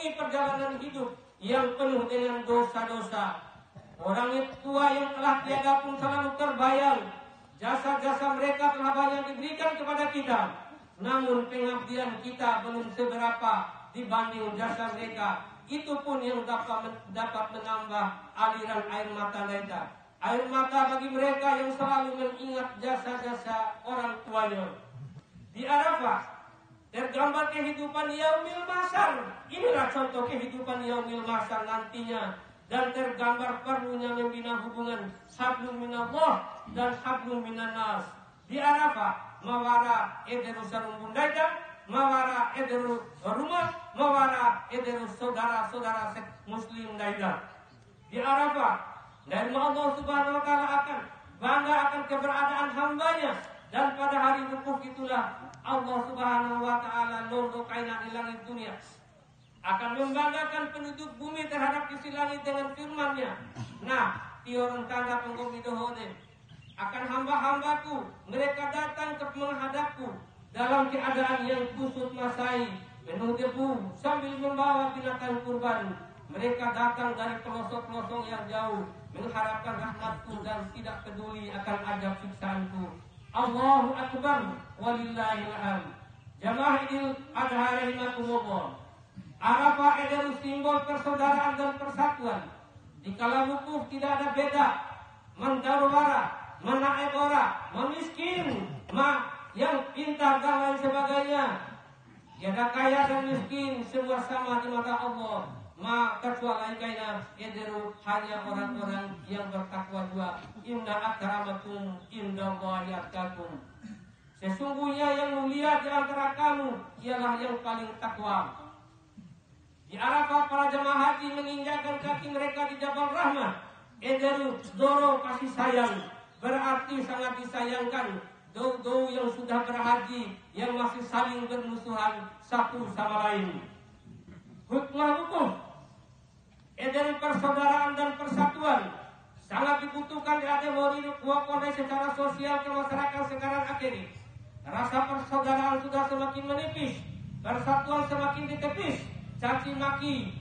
ini perjalanan hidup yang penuh dengan dosa-dosa. Orang tua yang telah tiada pun selalu terbayang. Jasa-jasa mereka telah banyak diberikan kepada kita. Namun pengabdian kita belum seberapa dibanding jasa mereka. Itu pun yang dapat menambah aliran air mata mereka. Air mata bagi mereka yang selalu mengingat jasa-jasa orang tuanya. Di Arafah tergambar kehidupan yaumil mahsyar. Inilah contoh kehidupan yaumil mahsyar nantinya. Dan tergambar perlunya membina hubungan hablum minallah dan hablum minannas. Di Arafah, mawara ederu sarumbun daida, mawara ederu rumah, mawara ederu saudara-saudara muslim daida. Di Arafah, dari Allah Subhanahu wa taala akan bangga akan keberadaan hambanya. Dan pada hari wukuf itulah Allah Subhanahu wa taala londo kaina di langit dunia akan membanggakan penduduk bumi terhadap isi langit dengan firman-Nya. Nah, tiorong tanda penggomidohode akan hamba-hambaku, mereka datang ke menghadapku dalam keadaan yang kusut masai, penuh debu, sambil membawa binatang kurban. Mereka datang dari pelosok-pelosok yang jauh, mengharapkan rahmatku dan tidak peduli akan azab siksaanku. Allahu Akbar, walillahil hamd. Jamaah Idul Adha rahimakumullah. Arafah adalah simbol persaudaraan dan persatuan. Di kala wukuf tidak ada beda, mandarwara, manaegora, memiskin, yang pintar dan lain sebagainya. Tiada kaya dan miskin, semua sama di mata Allah. Kecuali kaina ederu hanya orang-orang yang bertakwa dua. Inna akramakum indallahi atqakum. Sesungguhnya yang mulia di antara kamu ialah yang paling takwa. Di Arafah para jemaah haji menginjakkan kaki mereka di Jabal Rahmah. Ederu doro kasih sayang, berarti sangat disayangkan. Dou yang sudah berhaji, yang masih saling bermusuhan satu sama lain. Hikmah wukuf, ederu persaudaraan dan persatuan, sangat dibutuhkan di ademori kuapone secara sosial ke masyarakat sekarang akhir. Rasa persaudaraan sudah semakin menipis, persatuan semakin ditepis. Caci maki,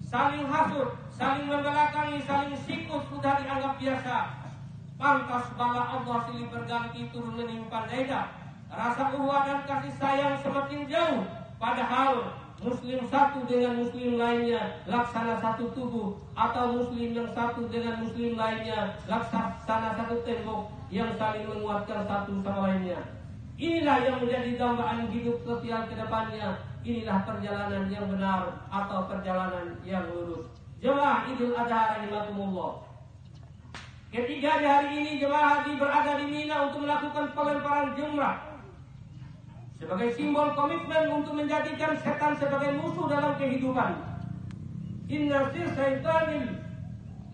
saling hasut, saling membelakangi, saling sikut sudah dianggap biasa. Pantas bala Allah silih berganti turun menimpa daida. Rasa ukhuwah dan kasih sayang semakin jauh. Padahal muslim satu dengan muslim lainnya laksana satu tubuh, atau muslim yang satu dengan muslim lainnya laksana satu tembok yang saling menguatkan satu sama lainnya. Inilah yang menjadi dambaan hidup sosial ke depannya. Inilah perjalanan yang benar atau perjalanan yang lurus. Jemaah Idul Adha rahimakumullah. Ketiga di hari ini jemaah haji berada di Mina untuk melakukan pelemparan jumrah sebagai simbol komitmen untuk menjadikan setan sebagai musuh dalam kehidupan. Inna syaitani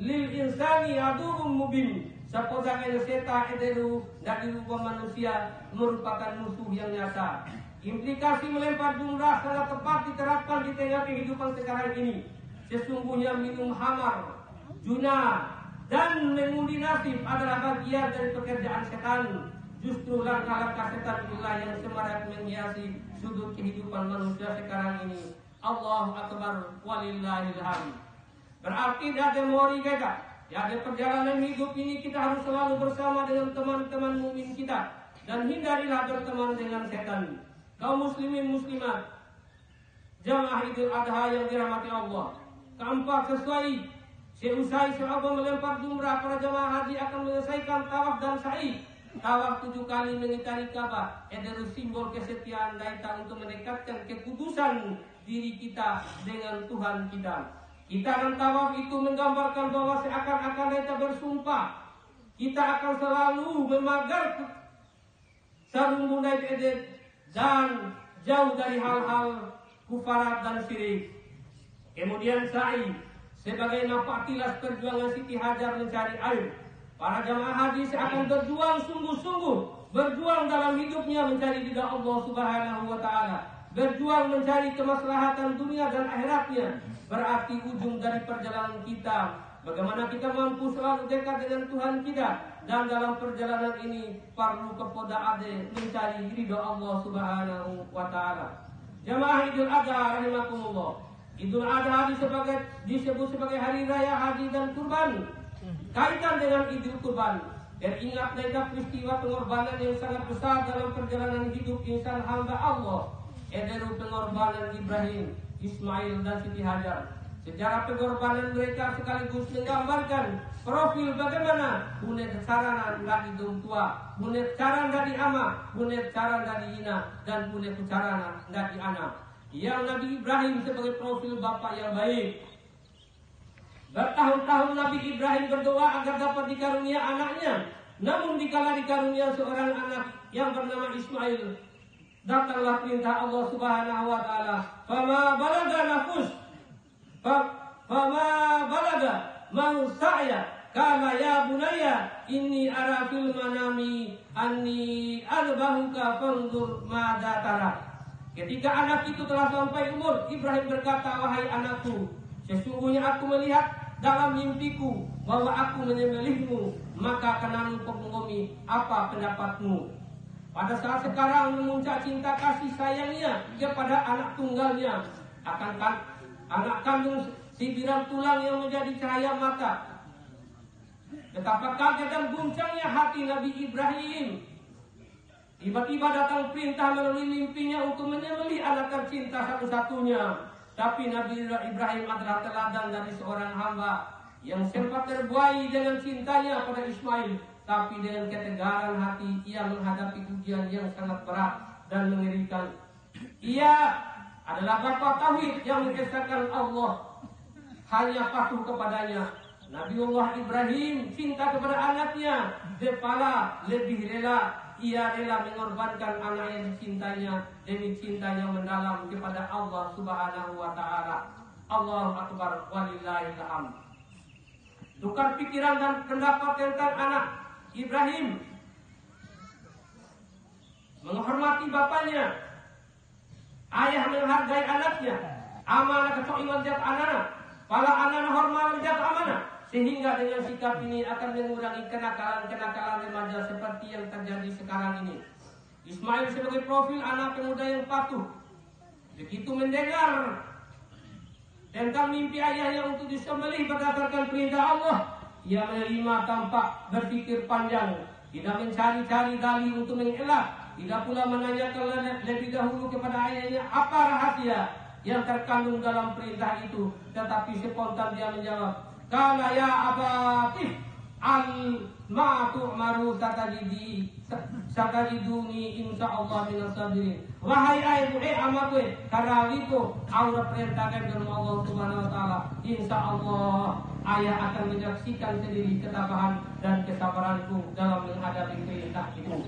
lil insani aduwwun mubin. Sepodanya setan ederu dari rupa manusia merupakan musuh yang nyata. Implikasi melempar jumrah sangat tepat diterapkan di tengah kehidupan sekarang ini. Sesungguhnya minum hamar, juna, dan mengundi nasib adalah bagian dari pekerjaan setan. Justru langkah-langkah setan inilah yang semarak menghiasi sudut kehidupan manusia sekarang ini. Allahu Akbar, walillahil hamd. Berarti ada memori kita. Ya, di perjalanan hidup ini kita harus selalu bersama dengan teman-teman mukmin kita dan hindarilah berteman dengan setan. Kaum muslimin muslimat, jamaah Idul Adha yang dirahmati Allah, keempat sesuai seusai sahabat melempar jumrah, para jamaah haji akan menyelesaikan tawaf dan sa'i. Tawaf 7 kali mengitari Ka'bah adalah simbol kesetiaan daita untuk mendekatkan kekudusan diri kita dengan Tuhan kita. Kita dan tawaf itu menggambarkan bahwa seakan-akan kita bersumpah kita akan selalu memagar sarung munai edet dan jauh dari hal-hal kufarat dan syirik. Kemudian sa'i sebagai nampak tilas perjuangan Siti Hajar mencari air. Para jamaah haji akan berjuang sungguh-sungguh, berjuang dalam hidupnya mencari ridha Allah Subhanahu wa taala, berjuang mencari kemaslahatan dunia dan akhiratnya. Berarti ujung dari perjalanan kita, bagaimana kita mampu selalu dekat dengan Tuhan kita, dan dalam perjalanan ini perlu kepada ade mencari ridha Allah Subhanahu wa taala. Jamaah Idul Adha rahimakumullah. Idul Adha disebut sebagai hari raya haji dan kurban. Kaitan dengan Idul Kurban. Dan ingat mereka peristiwa pengorbanan yang sangat besar dalam perjalanan hidup insan hamba Allah. Ederu pengorbanan Ibrahim, Ismail dan Siti Hajar. Sejarah pengorbanan mereka sekaligus menggambarkan profil bagaimana punya sarana dari dong tua, punya cara dari ama, punya cara dari ina, dan punya cara dari anak. Yang Nabi Ibrahim sebagai profil bapak yang baik. Bertahun-tahun Nabi Ibrahim berdoa agar dapat dikarunia anaknya. Namun dikala dikarunia seorang anak yang bernama Ismail, datanglah perintah Allah Subhanahu wa taala, "Fama balaga nafus fama balaga mau saya kama ya bunaya inni ara fil manami anni albahuka fanzur madza tara." Ketika anak itu telah sampai umur, Ibrahim berkata, "Wahai anakku, sesungguhnya aku melihat dalam mimpiku bahwa aku menyembelihmu, maka akan aku mengomi apa pendapatmu." Pada saat sekarang memuncak cinta kasih sayangnya kepada anak tunggalnya, akan anak kandung si biram tulang yang menjadi cahaya mata. Betapa kaget dan guncangnya hati Nabi Ibrahim. Tiba-tiba datang perintah melalui mimpinya untuk menyembelih anak tercinta satu-satunya. Tapi Nabi Ibrahim adalah teladan dari seorang hamba yang sempat terbuai dengan cintanya pada Ismail, tapi dengan ketegaran hati ia menghadapi ujian yang sangat berat dan mengerikan. Ia adalah bapa tauhid yang mengesahkan Allah, hanya patuh kepadanya. Nabiullah Ibrahim cinta kepada anaknya, lebih rela. Ia rela mengorbankan anak yang dicintanya demi cinta yang mendalam kepada Allah Subhanahu wa taala. Allahu akbar walillahil hamd. Tukar pikiran dan pendapat tentang anak Ibrahim. Menghormati bapaknya. Ayah menghargai anaknya. Amanah kecoiman jat anak. Pala anak hormat jat amanah. Sehingga dengan sikap ini akan mengurangi kenakalan-kenakalan remaja seperti yang terjadi sekarang ini. Ismail sebagai profil anak pemuda yang patuh. Begitu mendengar tentang mimpi ayahnya untuk disembelih berdasarkan perintah Allah, ia menerima tanpa berpikir panjang, tidak mencari-cari dalih untuk mengelak, tidak pula menanyakan lebih dahulu kepada ayahnya apa rahasia yang terkandung dalam perintah itu, tetapi spontan dia menjawab, "Kana ya abatif al ma tu'maru satajiduni insyaallah minas sabirin." Wahai ayahku, amatku, karawiku aura perintahkan dari Allah Subhanahu wa taala, insyaallah ayah akan menyaksikan sendiri ketabahan dan kesabaranku dalam menghadapi perintah itu.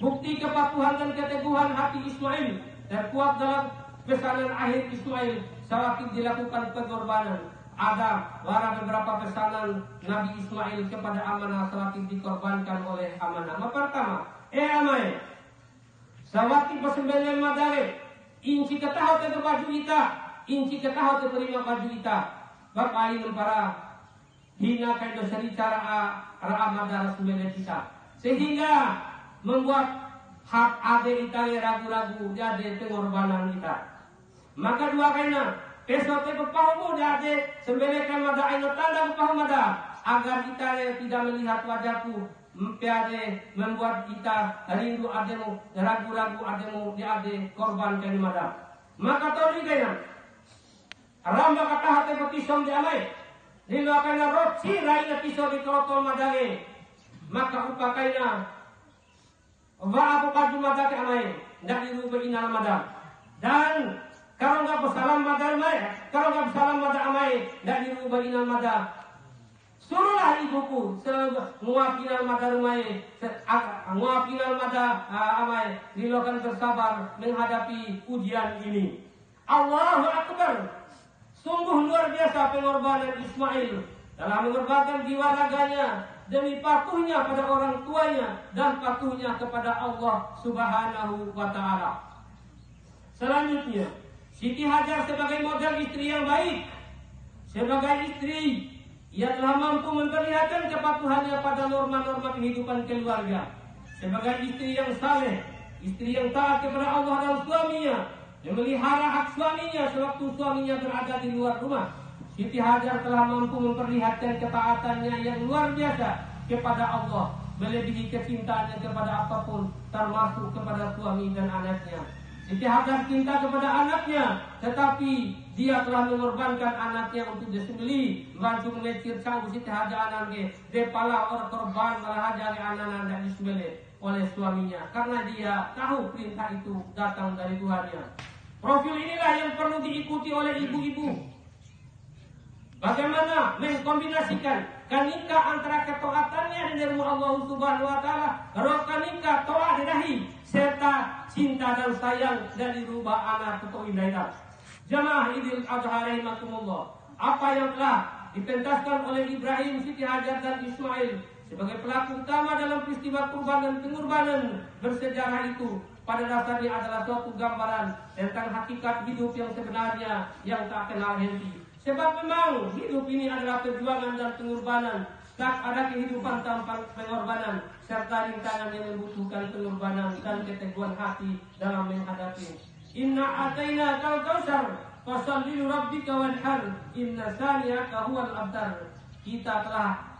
Bukti kepatuhan dan keteguhan hati Ismail terkuat dalam pesanan akhir Ismail saat dilakukan pengorbanan. Ada beberapa pesanan Nabi Ismail kepada amanah sawati dikorbankan oleh amanah. Pertama, amai sawati persembelian madare inci ketahu te baju kita, inci ketahu te terima baju kita. Bapak ini para hina kaido seri cara madara sembelian kita, sehingga membuat hak ade itali ragu-ragu jadi pengorbanan kita. Maka dua kainan pesote pepahumu ade sembelikan mada aino tanda pepahu mada agar kita tidak melihat wajahku, mempiade membuat kita rindu ademu, ragu-ragu ademu di ade korban kani mada. Maka tahu ni kainan ramba kata hati petisom di amai nilu akana rotsi raina pisau di kerotol madage, maka upakaina wa aku kaju mada ke amai ndak dirubah inal mada. Dan kalau nggak bersalam mada amai, kalau nggak bersalam mada amai ndak dirubah inal mada. Suruhlah ibuku nguapinal mada rumai, nguapinal mada amai dilakukan bersabar menghadapi ujian ini. Allahu Akbar. Sungguh luar biasa pengorbanan Ismail dalam mengorbankan jiwa raganya demi patuhnya pada orang tuanya dan patuhnya kepada Allah Subhanahu wa taala. Selanjutnya, Siti Hajar sebagai model istri yang baik, sebagai istri yang telah mampu memperlihatkan kepatuhannya pada norma-norma kehidupan keluarga, sebagai istri yang saleh, istri yang taat kepada Allah dan suaminya, memelihara hak suaminya sewaktu suaminya berada di luar rumah. Siti Hajar telah mampu memperlihatkan ketaatannya yang luar biasa kepada Allah, melebihi kecintaannya kepada apapun, termasuk kepada suami dan anaknya. Siti Hajar cinta kepada anaknya, tetapi dia telah mengorbankan anaknya untuk disembelih. Bantu melecir sanggup Siti Hajar anaknya, depala orang korban malah hajar anak-anak dan disembelih oleh suaminya, karena dia tahu perintah itu datang dari Tuhannya. Profil inilah yang perlu diikuti oleh ibu-ibu. Bagaimana mengkombinasikan kanika antara ketaatannya dari Allah Subhanahu wa taala, rokanika toa dirahi serta cinta dan sayang dari rubah anak atau indah. Jamaah Idul Adha rahimakumullah, apa yang telah dipentaskan oleh Ibrahim, Siti Hajar dan Ismail sebagai pelaku utama dalam peristiwa kurban dan pengorbanan bersejarah itu, pada dasarnya adalah suatu gambaran tentang hakikat hidup yang sebenarnya yang tak kenal henti. Sebab memang hidup ini adalah perjuangan dan pengorbanan. Tak ada kehidupan tanpa pengorbanan, serta rintangan yang membutuhkan pengorbanan dan keteguhan hati dalam menghadapi. Inna ataina kal kausar fasalli rabbika wanhar inna saniyaka huwal abtar. Kita telah